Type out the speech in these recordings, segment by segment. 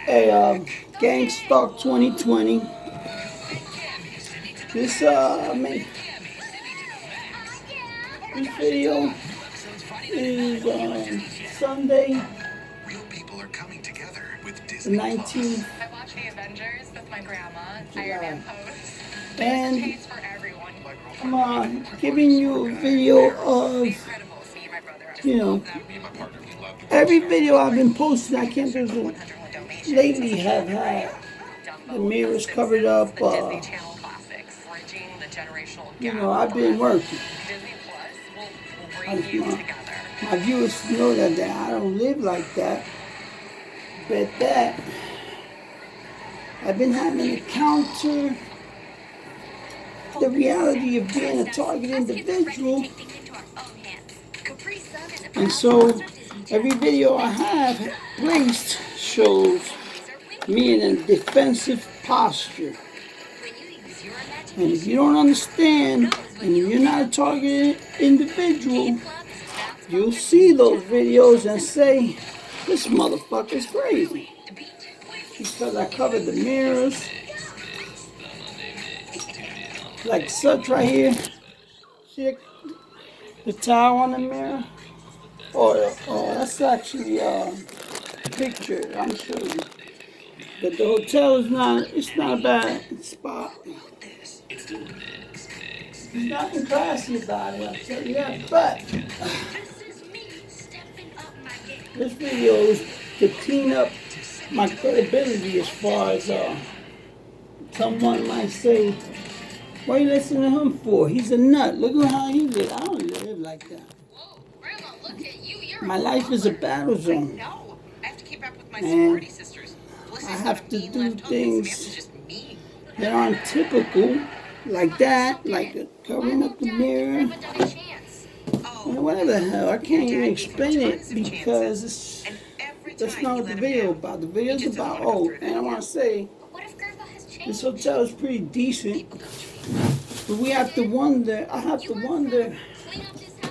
Hey, Gang Stalk 2020. This this video is Sunday, the 19th. I watched the Avengers with my grandma. Yeah. Iron Man pose. And For everyone. I'm giving you a video of, Incredible seeing my brother. you know, every video I've been posting. I can't do lately have had the mirrors covered up. Disney Channel classics, bridging the generational gap. You know, I've been working. Disney Plus will bring you together. My viewers know that I don't live like that. But that I've been having to counter the reality of being a target individual. And so every video I have placed shows me in a defensive posture. And if you don't understand, and if you're not a targeted individual, you'll see those videos and say, this motherfucker's crazy. Because I covered the mirrors, like such right here. See the towel on the mirror? Oh, that's actually a picture, I'm showing you. But the hotel is it's not a bad spot. There's nothing classy about it, I'll tell you that. But this video is to clean up my credibility as far as someone might say, what are you listening to him for? He's a nut. Look at how he lives. I don't live like that. Whoa, Grandma, look at you. You're My life is a battle zone. No, I have to keep up with my And sorority sisters. I have to do things that aren't typical, like that, like covering up the mirror, and whatever the hell. I can't even explain it because that's not what the video about. The video's about, and I want to say, this hotel is pretty decent, but I have to wonder,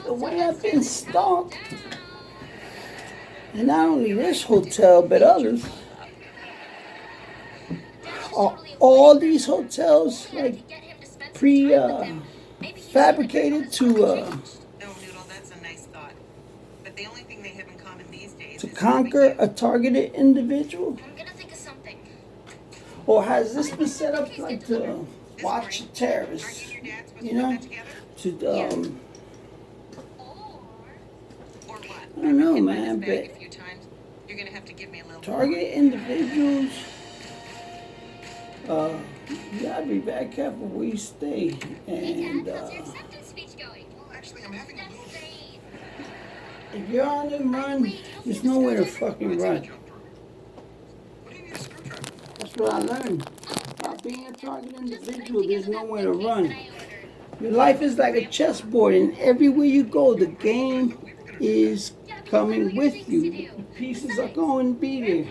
the way I've been stalked, and not only this hotel, but others. Are all these hotels like fabricated to conquer a targeted individual? Or has this been set up like to watch terrorists? You know, to I don't know, man, but target individuals. You gotta be very careful where you stay, and if you're on the run, there's nowhere to fucking run. That's what I learned. About being a target individual, there's nowhere to run. Your life is like a chessboard, and everywhere you go, the game is coming with you. The pieces are going to be there.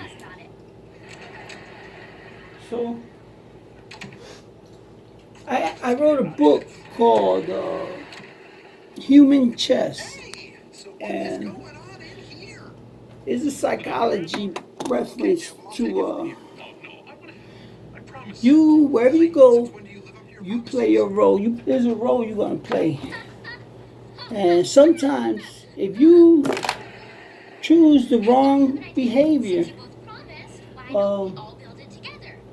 So, I wrote a book called Human Chess, and it's a psychology reference to you, wherever you go, you play your role. There's a role you're going to play. And sometimes, if you choose the wrong behavior,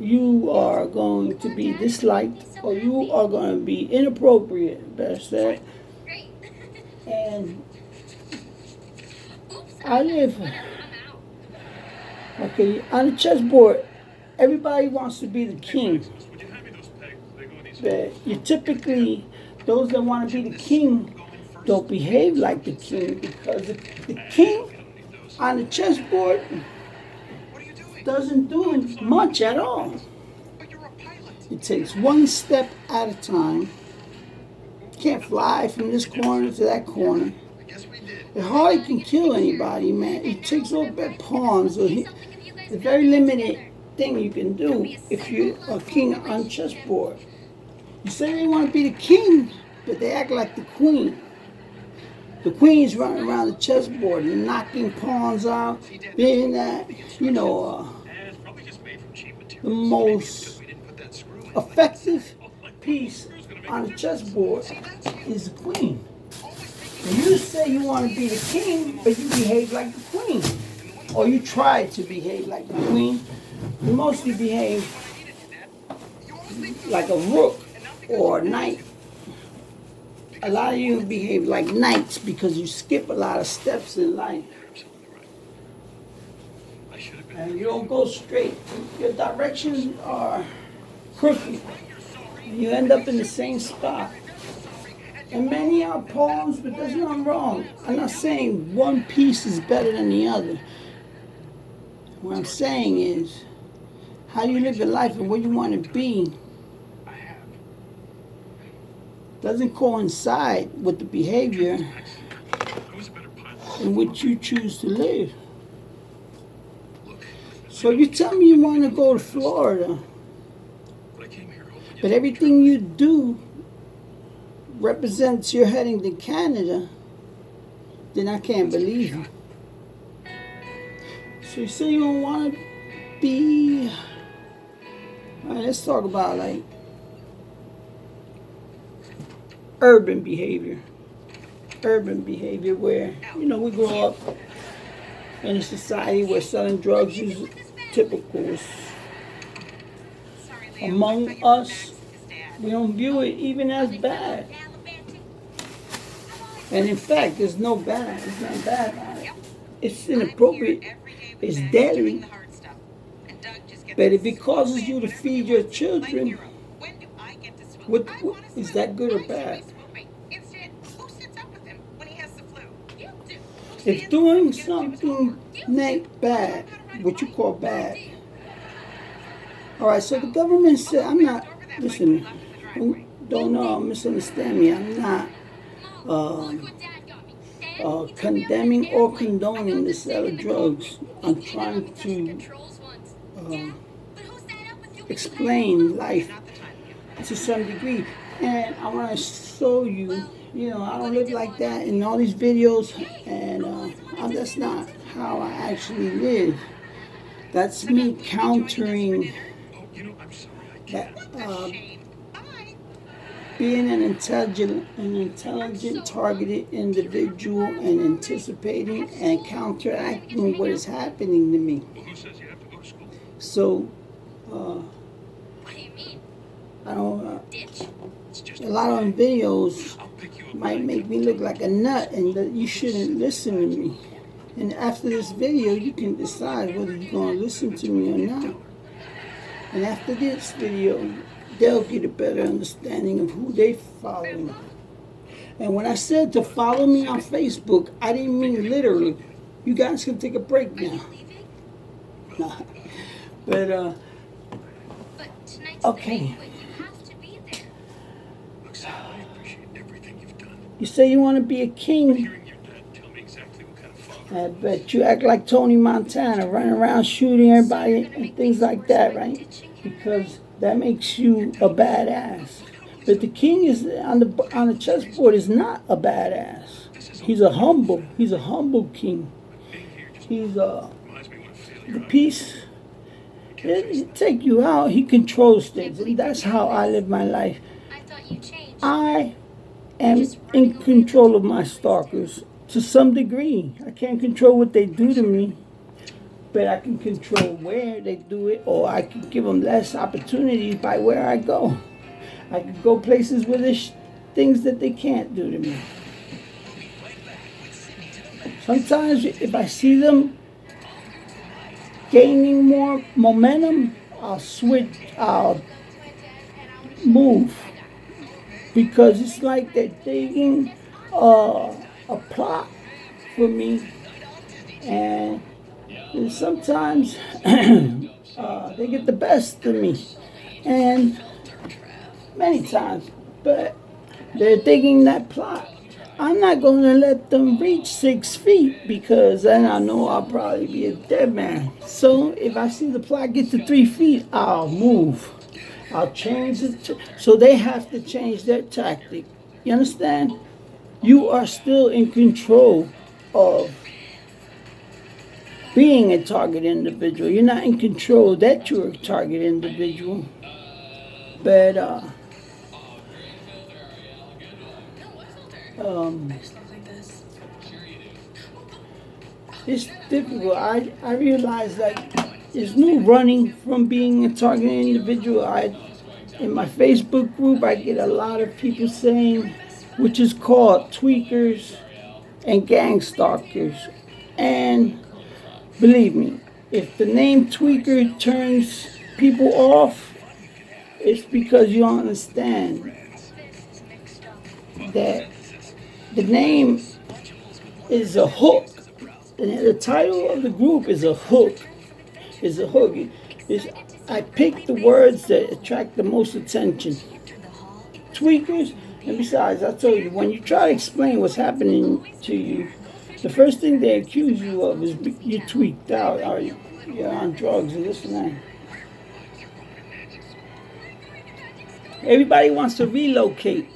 you are going to be disliked, or you are going to be inappropriate, best said. And I live, on the chessboard, everybody wants to be the king. But you typically, those that want to be the king don't behave like the king, because the king on the chessboard doesn't do much at all. It takes one step at a time. Can't fly from this corner to that corner. It hardly can kill anybody, man. It takes all bad pawns. The very limited thing you can do if you're a king on chessboard. You say they want to be the king, but they act like the queen. The queen's running around the chessboard and knocking pawns out, being that, you know, the most effective piece on the chessboard is the queen. And you say you want to be the king, but you behave like the queen. Or you try to behave like the queen. You mostly behave like a rook or a knight. A lot of you behave like knights because you skip a lot of steps in life. And you don't go straight. Your directions are crooked. You end up in the same spot. And many are pawns, but there's nothing wrong. I'm not saying one piece is better than the other. What I'm saying is, how you live your life and what you want to be doesn't coincide with the behavior in which you choose to live. So if you tell me you want to go to Florida, but everything you do represents you're heading to Canada, then I can't believe you. So you say you don't want to be... All right, let's talk about like urban behavior. Urban behavior where, you know, we grow up in a society where selling drugs is typical. Among us, we don't view it even as bad. And in fact, there's no bad. It's not bad about it. It's inappropriate. It's deadly. But if it causes you to feed your children, what is that good or bad? If doing something bad, what you call bad. All right, so the government said, I'm not, listen, don't misunderstand me. I'm not condemning or condoning the sale of drugs. I'm trying to explain life to some degree. And I want to show you, you know, I don't live like that in all these videos, and that's not how I actually live. That's me countering that, being an intelligent, targeted individual and anticipating and counteracting what is happening to me. So, I don't, a lot of videos might make me look like a nut and that you shouldn't listen to me. And after this video, you can decide whether you're going to listen to me or not. And after this video, they'll get a better understanding of who they follow. And when I said to follow me on Facebook, I didn't mean literally. You guys can take a break now. Nah. But, okay. You say you want to be a king. I bet you act like Tony Montana, running around shooting everybody and things like that, right? Because that makes you a badass. But the king is on the chessboard is not a badass. He's a humble king. He's the piece. He'll take you out. He controls things, and that's how I live my life. I am in control of my stalkers to some degree. I can't control what they do to me, but I can control where they do it, or I can give them less opportunities by where I go. I can go places where there's things that they can't do to me. Sometimes if I see them gaining more momentum, I'll move. Because it's like they're digging a plot for me. And sometimes they get the best of me. And many times. But they're digging that plot. I'm not going to let them reach 6 feet because then I know I'll probably be a dead man. So if I see the plot get to 3 feet, I'll move. I'll change it. So they have to change their tactic. You understand? you are still in control of being a target individual. You're not in control that you're a target individual. But um, it's difficult. I realize that there's no running from being a target individual. In my Facebook group, I get a lot of people saying, which is called tweakers and gang stalkers. And believe me, if the name tweaker turns people off, it's because you don't understand that the name is a hook. And the title of the group is a hook. Is a hook. I pick the words that attract the most attention. Tweakers, and besides, I told you, when you try to explain what's happening to you, the first thing they accuse you of is you tweaked out, or you're on drugs and this and that. Everybody wants to relocate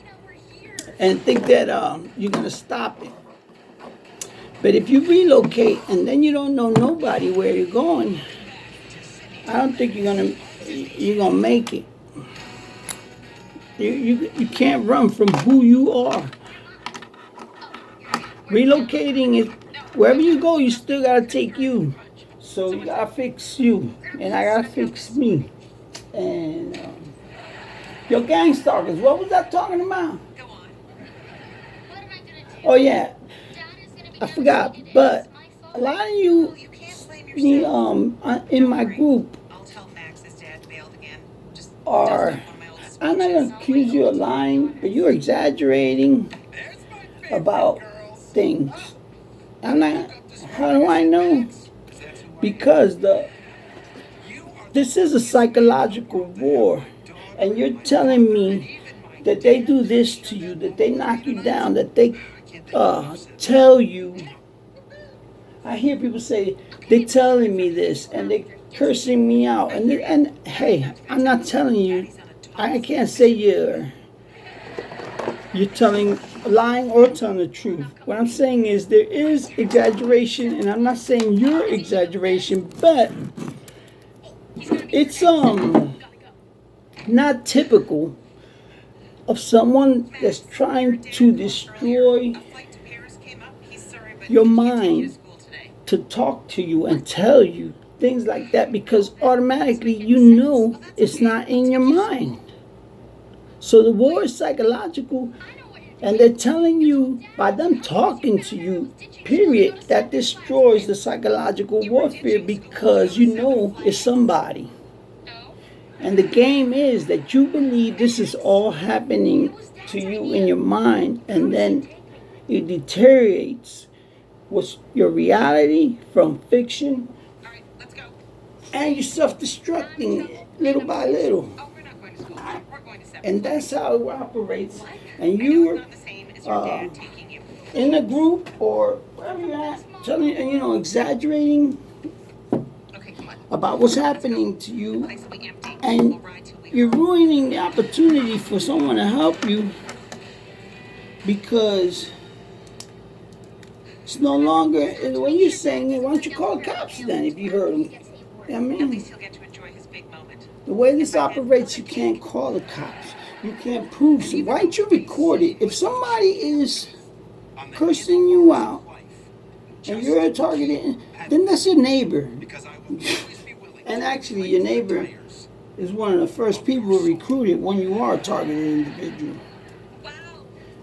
and think that you're going to stop it. But if you relocate and then you don't know nobody where you're going, I don't think you're gonna make it. You can't run from who you are. Relocating is wherever you go, you still gotta take you. So you gotta fix you, and I gotta fix me. And your gang stalkers, what was I talking about? Oh yeah, I forgot. But a lot of you, in my group, are, I'm not gonna accuse you of lying, but you're exaggerating about things. I'm not. How do I know? Because this is a psychological war, and you're telling me that they do this to you, that they knock you down, that they tell you. I hear people say they're telling me this, and they cursing me out, and hey, I'm not telling you. I can't say you're telling lying or telling the truth. What I'm saying is there is exaggeration, and I'm not saying you're exaggeration, but it's not typical of someone that's trying to destroy your mind to talk to you and tell you things like that, because automatically you know it's not in your mind. So the war is psychological, and they're telling you by them talking to you, period, that destroys the psychological warfare, because you know it's somebody. And the game is that you believe this is all happening to you in your mind, and then it deteriorates what's your reality from fiction, and you're self-destructing little by little. And that's how it operates. And you're in a group or wherever you're at, telling, exaggerating about what's happening to you, and you're ruining the opportunity for someone to help you, because it's no longer, when you're saying it, why don't you call the cops then if you heard them? I mean, the way this operates, you can't call the cops. You can't prove some. Why don't you record it? If somebody is cursing you out and you're a target, then that's your neighbor. And actually, your neighbor is one of the first people recruited when you are a targeted individual.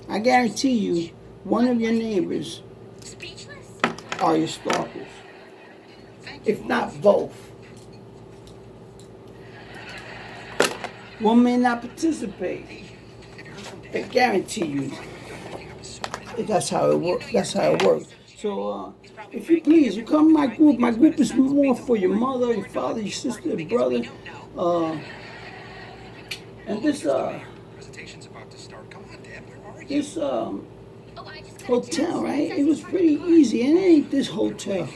I guarantee you, one of your neighbors are your stalkers, if not both. One may not participate. I guarantee you. That's how it works. That's how it works. So, if you please, you come to my group. My group is more for your mother, your father, your sister, your brother. And this hotel, right? It was pretty easy. And it ain't this hotel.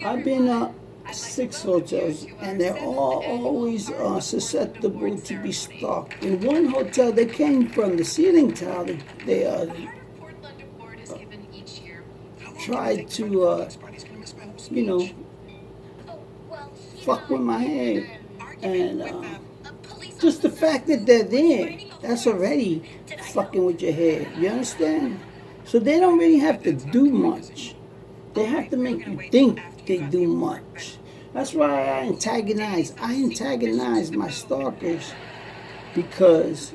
I've been 6 hotels, and they're all always susceptible to be stalked. In one hotel, they came from the ceiling tile. They tried to, you know, fuck with my head. And just the fact that they're there, that's already fucking with your head. You understand? So they don't really have to do much. They have to make you think they do much. That's why I antagonize. I antagonize my stalkers because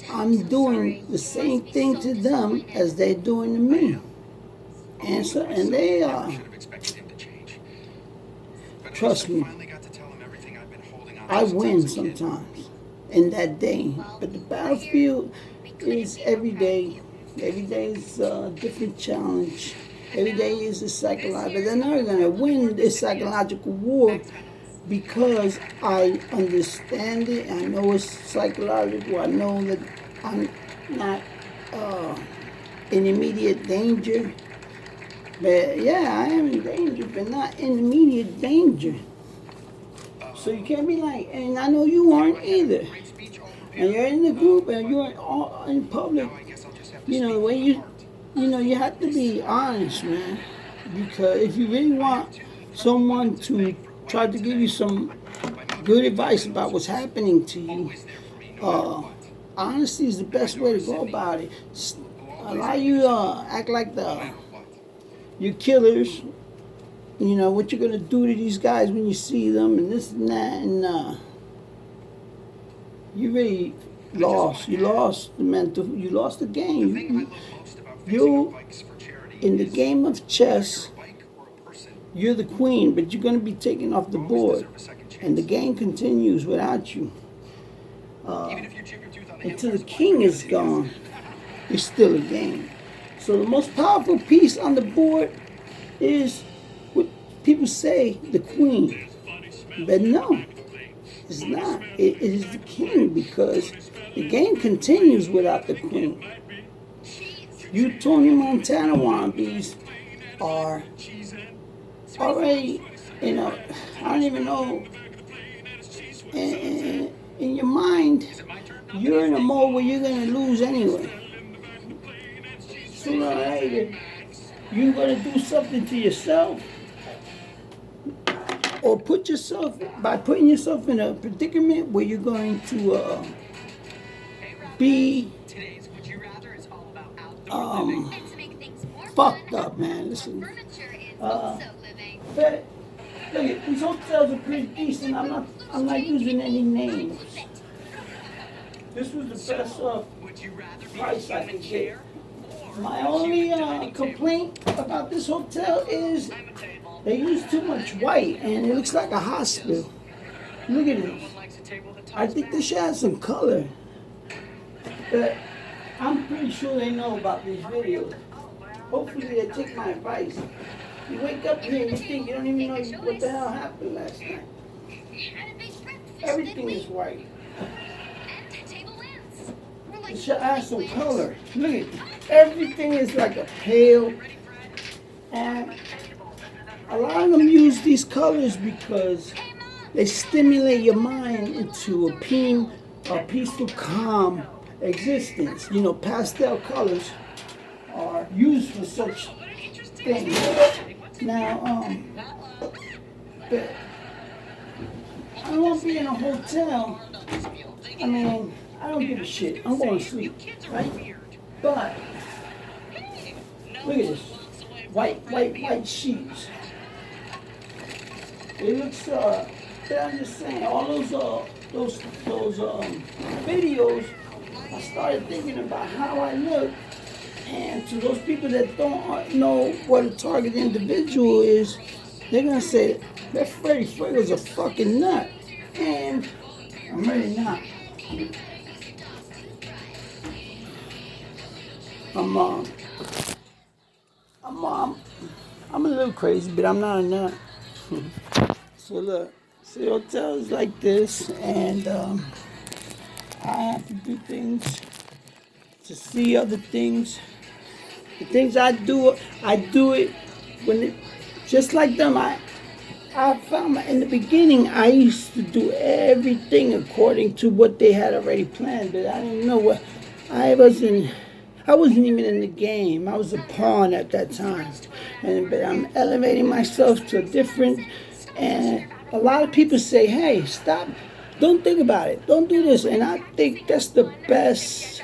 I'm doing the same thing to them as they're doing to me. And so, and they trust me, I win sometimes in that day. But the battlefield is every day. Every day is a different challenge. Every day is a psychological. They're never going to win this psychological war because I understand it. I know it's psychological. I know that I'm not in immediate danger. But yeah, I am in danger, but not in immediate danger. So you can't be like, and I know you aren't either. And you're in the group and you're all in public. You know, the way you have to be honest, man. Because if you really want someone to try to give you some good advice about what's happening to you, honesty is the best way to go about it. A lot of you act like you're killers. You know, what you're going to do to these guys when you see them and this and that. And you really lost. You lost the mental. You lost the game. You in the game of chess, you're the queen, but you're going to be taken off the board. And the game continues without you. Until the king is gone, it's still a game. So the most powerful piece on the board is what people say, the queen. But no, it's not. It is the king because the game continues without the queen. You Tony Montana wannabes are already, you know, I don't even know, in your mind, you're in a mode where you're going to lose anyway. Sooner or later, you're going to do something to yourself or put yourself, by putting yourself in a predicament where you're going to be fucked up, man. Listen, but look, these hotels are pretty decent. I'm not using any names. This was the best price I could get. My only complaint about this hotel is they use too much white and it looks like a hospital. Look at this. I think they should have some color. But I'm pretty sure they know about these videos. Hopefully they take my advice. You wake up here and you think you don't even know what the hell happened last night. Everything is white. It should add some color. Look at it. Everything is like a pale. And a lot of them use these colors because they stimulate your mind into a peaceful, calm existence. You know, pastel colors are used for such things. Now, but I don't want to be in a hotel. I mean, I don't give a shit. I'm going to sleep, right? But look at this, white sheets. It looks. I'm just saying, all those videos. I started thinking about how I look, and to those people that don't know what a target individual is, they're gonna say that Freddy Fuego's a fucking nut, and I'm really not. I'm a little crazy, but I'm not a nut. So look, see hotels like this, and I have to do things to see other things. The things I do it when it, just like them. I found in the beginning I used to do everything according to what they had already planned, but I didn't know what I I wasn't even in the game. I was a pawn at that time. But I'm elevating myself to a different. And a lot of people say, "Hey, stop! Don't think about it. Don't do this." And I think that's the best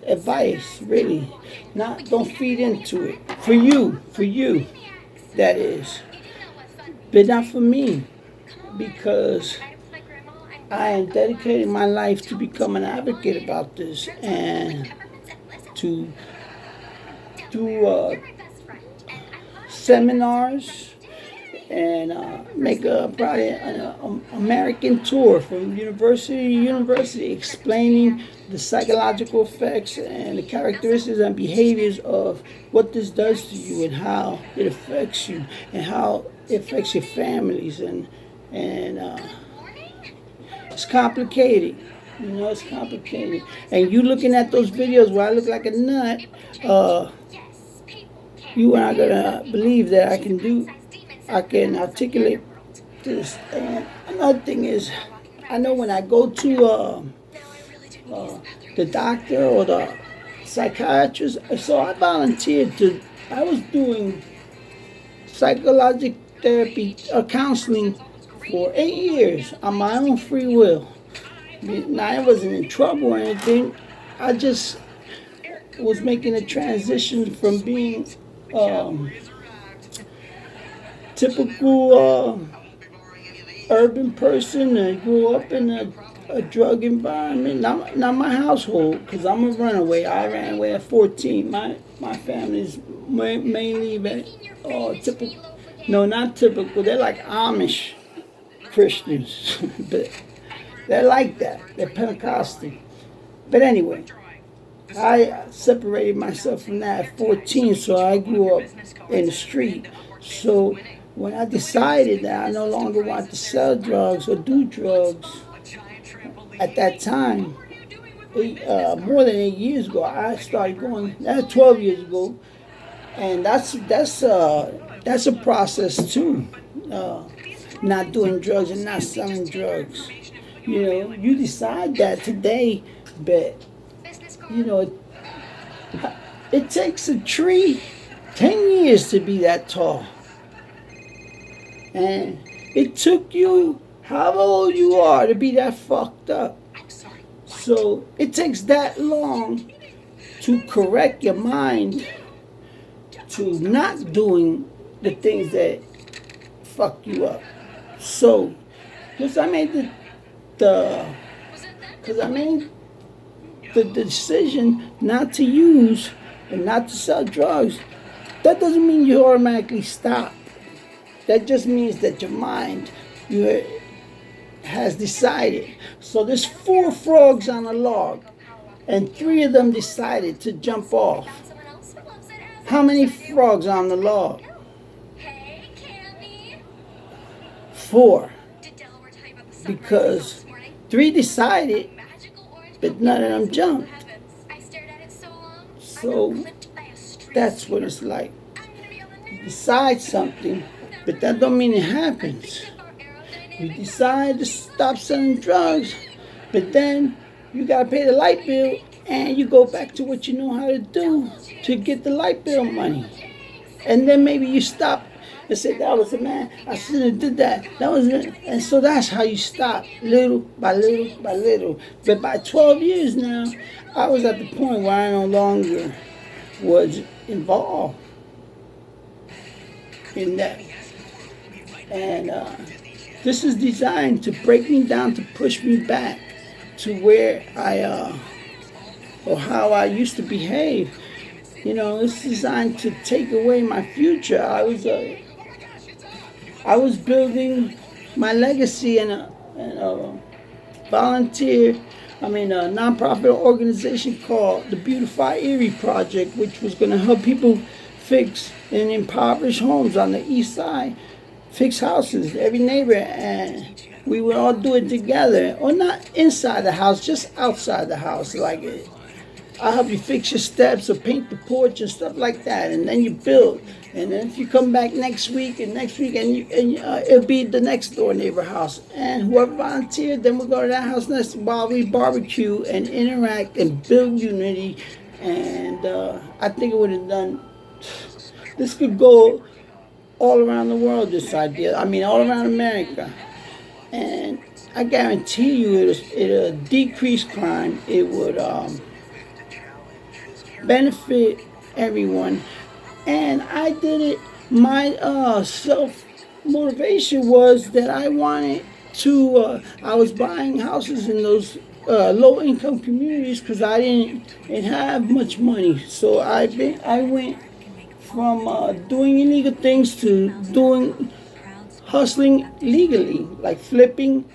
advice, really. Not don't feed into it. For you, that is, but not for me, because I am dedicating my life to become an advocate about this and to do seminars and make probably an American tour from university to university explaining the psychological effects and the characteristics and behaviors of what this does to you and how it affects you and how it affects your families and it's complicated. You know, it's complicated. And you looking at those videos where I look like a nut, you are not gonna believe that I can articulate this. And another thing is, I know when I go to the doctor or the psychiatrist, so I volunteered to. I was doing psychological therapy or counseling for 8 years on my own free will. Now I wasn't in trouble or anything. I just was making a transition from being typical urban person and grew up in a drug environment. Not my household, because I'm a runaway. I ran away at 14. My family's mainly typical. No, not typical. They're like Amish Christians, but they're like that. They're Pentecostal. But anyway, I separated myself from that at 14, so I grew up in the street. So when I decided that I no longer wanted to sell drugs or do drugs, at that time, more than 8 years ago, I started going. That's 12 years ago, and that's a process too. Not doing drugs and not selling drugs. You know, you decide that today, but you know, it takes a tree 10 years to be that tall. And it took you however old you are to be that fucked up. So it takes that long to correct your mind to not doing the things that fuck you up. So, because I made the decision not to use and not to sell drugs, that doesn't mean you automatically stop. That just means that your mind has decided. So there's 4 frogs on a log, and 3 of them decided to jump off. How many frogs on the log? 4. Because 3 decided, but none of them jumped. So that's what it's like. You decide something, but that don't mean it happens. You decide to stop selling drugs, but then you gotta pay the light bill, and you go back to what you know how to do to get the light bill money. And then maybe you stop and say, that was a man, I shouldn't have did that. That was it. And so that's how you stop, little by little by little. But by 12 years now, I was at the point where I no longer was involved in that. And this is designed to break me down, to push me back to where or how I used to behave. You know, it's designed to take away my future. I was building my legacy in a nonprofit organization called the Beautify Erie Project, which was going to help people fix in impoverished homes on the east side, fix houses, every neighbor, and we would all do it together, or not inside the house, just outside the house, like I'll help you fix your steps or paint the porch and stuff like that, and then you build. And then if you come back next week, and it'll be the next door neighbor house, and whoever volunteered, then we'll go to that house next while we barbecue and interact and build unity And I think it would have done. This could go all around the world. This idea, I mean, all around America, and I guarantee you, it'll decrease crime. It would benefit everyone. And I did it. My self motivation was that I wanted to. I was buying houses in those low income communities because I didn't have much money. So I went from doing illegal things to doing hustling legally, like flipping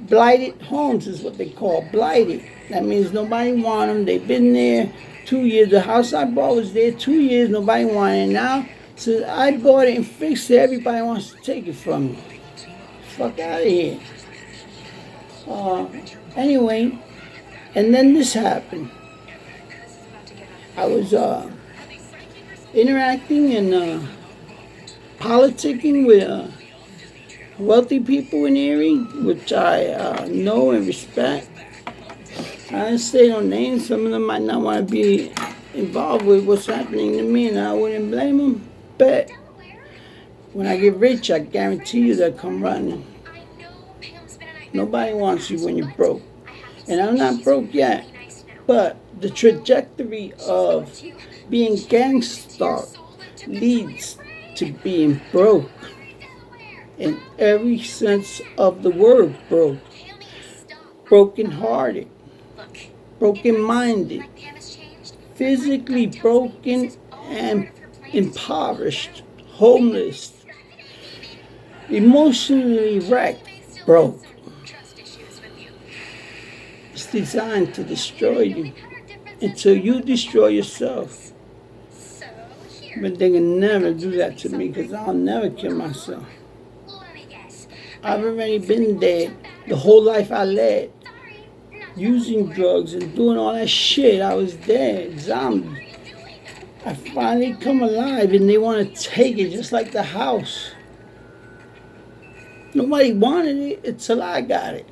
blighted homes is what they call blighted. That means nobody want them. They've been there 2 years. The house I bought was there 2 years. Nobody wanted it. Now, since I bought it and fixed it, everybody wants to take it from me. Fuck out of here. Uh, anyway, and then this happened. I was interacting and politicking with wealthy people in Erie, which I know and respect. I didn't say no names. Some of them might not want to be involved with what's happening to me, and I wouldn't blame them. But when I get rich, I guarantee you they'll come running. Nobody wants you when you're broke. And I'm not broke yet. But the trajectory of being gangster leads to being broke. In every sense of the word, broke. Broken-hearted. Broken-minded. Physically broken and impoverished. Homeless. Emotionally wrecked. Broke. It's designed to destroy you until you destroy yourself. But they can never do that to me because I'll never kill myself. I've already been dead the whole life I led. Using drugs and doing all that shit. I was dead, zombie. I finally come alive and they want to take it just like the house. Nobody wanted it until I got it.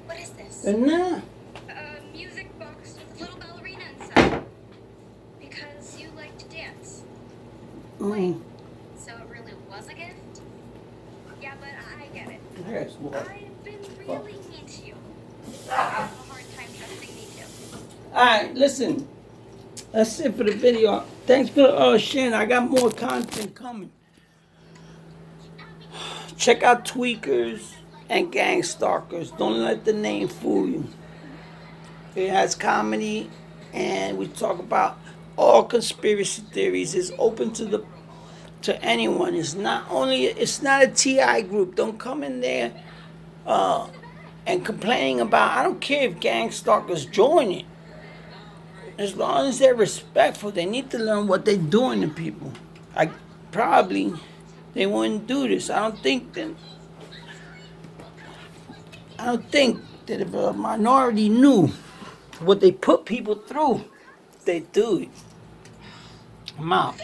What is this? And now, A music box with a little ballerina inside. Because you like to dance. Wait, so it really was a gift? Yeah, but I get it. here's what. I've been really mean to you. I have a hard time trusting me too. Alright, listen. That's it for the video. Thanks for sharing. I got more content coming. Check out Tweakers and Gang Stalkers. Don't let the name fool you. It has comedy, and we talk about all conspiracy theories. It's open to anyone. It's not a TI group. Don't come in there and complaining about. I don't care if Gang Stalkers join it. As long as they're respectful, they need to learn what they're doing to people. They wouldn't do this. I don't think that if a minority knew what they put people through, they'd do it. I'm out.